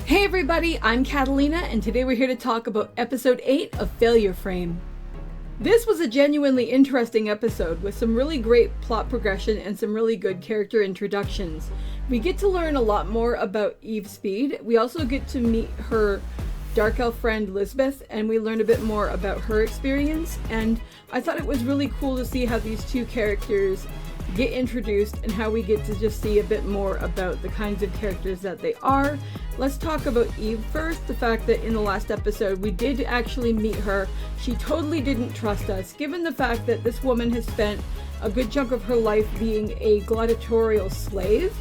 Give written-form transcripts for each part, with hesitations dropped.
Hey everybody, I'm Katallina, and today we're here to talk about episode 8 of Failure Frame. This was a genuinely interesting episode with some really great plot progression and some really good character introductions. We get to learn a lot more about Eve Speed. We also get to meet her dark elf friend Lisbeth, and we learn a bit more about her experience, and I thought it was really cool to see how these two characters get introduced and how we get to just see a bit more about the kinds of characters that they are. Let's talk about Eve first. The fact that in the last episode we did actually meet her. She totally didn't trust us, given the fact that this woman has spent a good chunk of her life being a gladiatorial slave.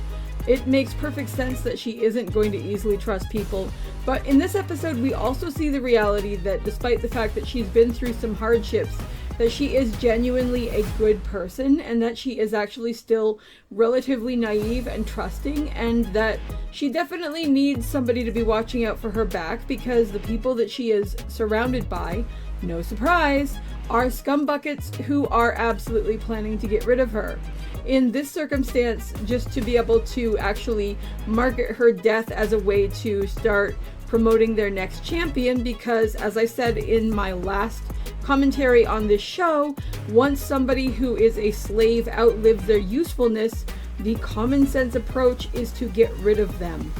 It makes perfect sense that she isn't going to easily trust people. But in this episode we also see the reality that despite the fact that she's been through some hardships, that she is genuinely a good person, and that she is actually still relatively naive and trusting, and that she definitely needs somebody to be watching out for her back, because the people that she is surrounded by, no surprise, are scumbuckets who are absolutely planning to get rid of her. In this circumstance, just to be able to actually market her death as a way to start promoting their next champion, because as I said in my last commentary on this show, once somebody who is a slave outlives their usefulness, the common sense approach is to get rid of them.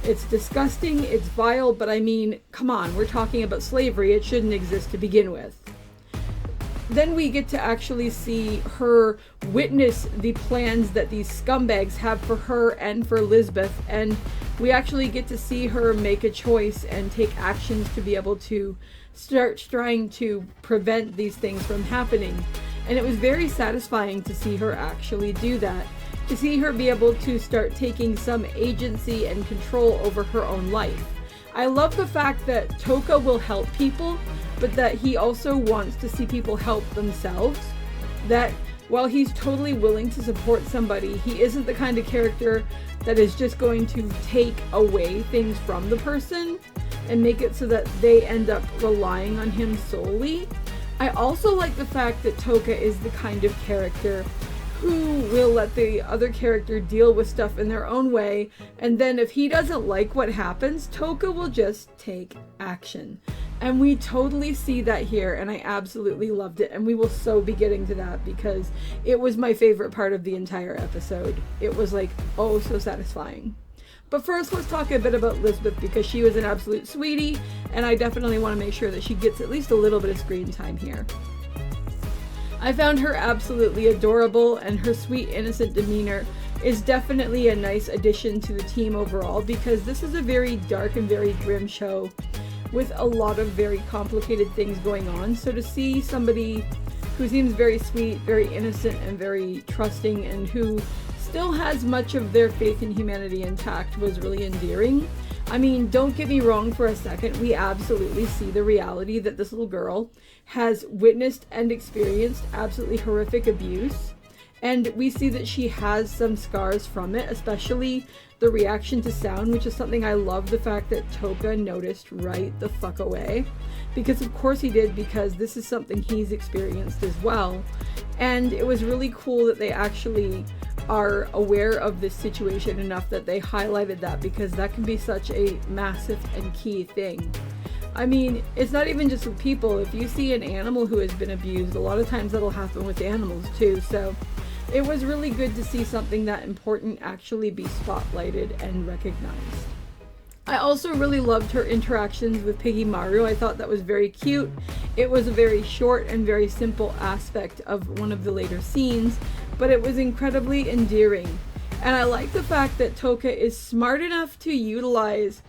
It's disgusting, it's vile, but I mean, come on, we're talking about slavery, it shouldn't exist to begin with. Then we get to actually see her witness the plans that these scumbags have for her and for Lisbeth, and we actually get to see her make a choice and take actions to be able to start trying to prevent these things from happening. And it was very satisfying to see her actually do that, to see her be able to start taking some agency and control over her own life. I love the fact that Toka will help people, but that he also wants to see people help themselves. That while he's totally willing to support somebody, he isn't the kind of character that is just going to take away things from the person and make it so that they end up relying on him solely. I also like the fact that Toka is the kind of character who will let the other character deal with stuff in their own way, and then if he doesn't like what happens, Toka will just take action. And we totally see that here, and I absolutely loved it, and we will so be getting to that because it was my favorite part of the entire episode. It was like, oh, so satisfying. But first, let's talk a bit about Lisbeth, because she was an absolute sweetie, and I definitely want to make sure that she gets at least a little bit of screen time here. I found her absolutely adorable, and her sweet, innocent demeanor is definitely a nice addition to the team overall, because this is a very dark and very grim show with a lot of very complicated things going on. So to see somebody who seems very sweet, very innocent, and very trusting, and who still has much of their faith in humanity intact was really endearing. I mean, don't get me wrong for a second, we absolutely see the reality that this little girl has witnessed and experienced absolutely horrific abuse, and we see that she has some scars from it, especially the reaction to sound, which is something I love the fact that Toka noticed right the fuck away, because of course he did, because this is something he's experienced as well. And it was really cool that they actually are aware of this situation enough that they highlighted that, because that can be such a massive and key thing. I mean, it's not even just with people. If you see an animal who has been abused, a lot of times that'll happen with animals too. So it was really good to see something that important actually be spotlighted and recognized. I also really loved her interactions with Piggy Maru. I thought that was very cute. It was a very short and very simple aspect of one of the later scenes, but it was incredibly endearing. And I like the fact that Toka is smart enough to utilize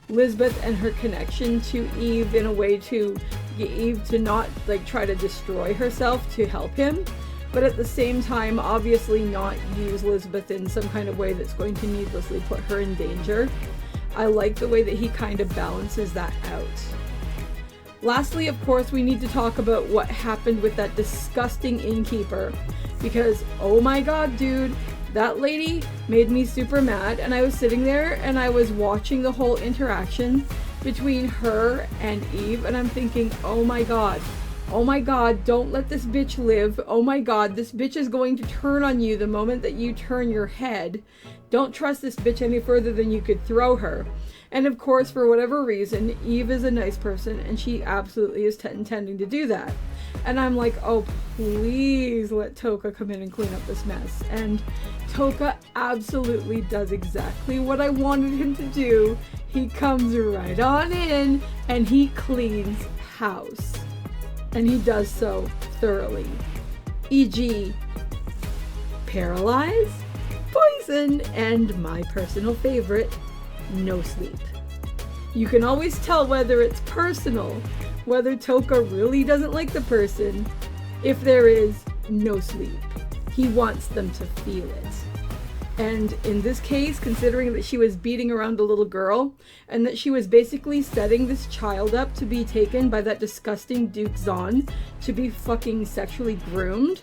Lisbeth and her connection to Eve in a way to get Eve to not like try to destroy herself to help him, but at the same time obviously not use Lisbeth in some kind of way that's going to needlessly put her in danger. I like the way that he kind of balances that out. Lastly, of course, we need to talk about what happened with that disgusting innkeeper, because oh my god, dude, that lady made me super mad, and I was sitting there and I was watching the whole interaction between her and Eve, and I'm thinking, oh my god, don't let this bitch live. Oh my god, this bitch is going to turn on you the moment that you turn your head. Don't trust this bitch any further than you could throw her. And of course, for whatever reason, Eve is a nice person and she absolutely is intending to do that. And I'm like, oh, please let Toka come in and clean up this mess. And Toka absolutely does exactly what I wanted him to do. He comes right on in and he cleans house. And he does so thoroughly. E.g., paralyze, poison, and my personal favorite, no sleep. You can always tell whether it's personal, whether Toka really doesn't like the person, if there is no sleep. He wants them to feel it. And in this case, considering that she was beating around a little girl, and that she was basically setting this child up to be taken by that disgusting Duke Zuan to be fucking sexually groomed,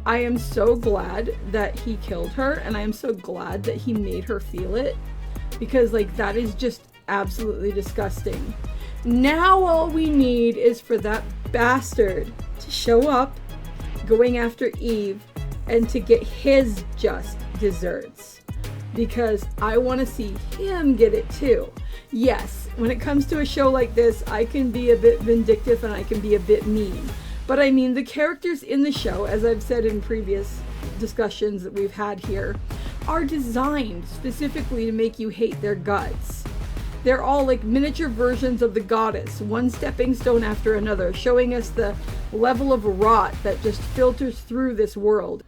I am so glad that he killed her, and I am so glad that he made her feel it, because like that is just absolutely disgusting. Now all we need is for that bastard to show up going after Eve and to get his just desserts, because I want to see him get it too. Yes, when it comes to a show like this, I can be a bit vindictive and I can be a bit mean. But I mean, the characters in the show, as I've said in previous discussions that we've had here, are designed specifically to make you hate their guts. They're all like miniature versions of the goddess, one stepping stone after another, showing us the level of rot that just filters through this world.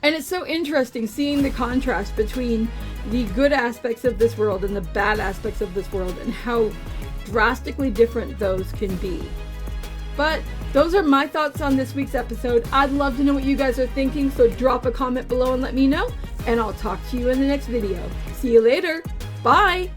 And it's so interesting seeing the contrast between the good aspects of this world and the bad aspects of this world, and how drastically different those can be. But those are my thoughts on this week's episode. I'd love to know what you guys are thinking, so drop a comment below and let me know, and I'll talk to you in the next video. See you later. Bye!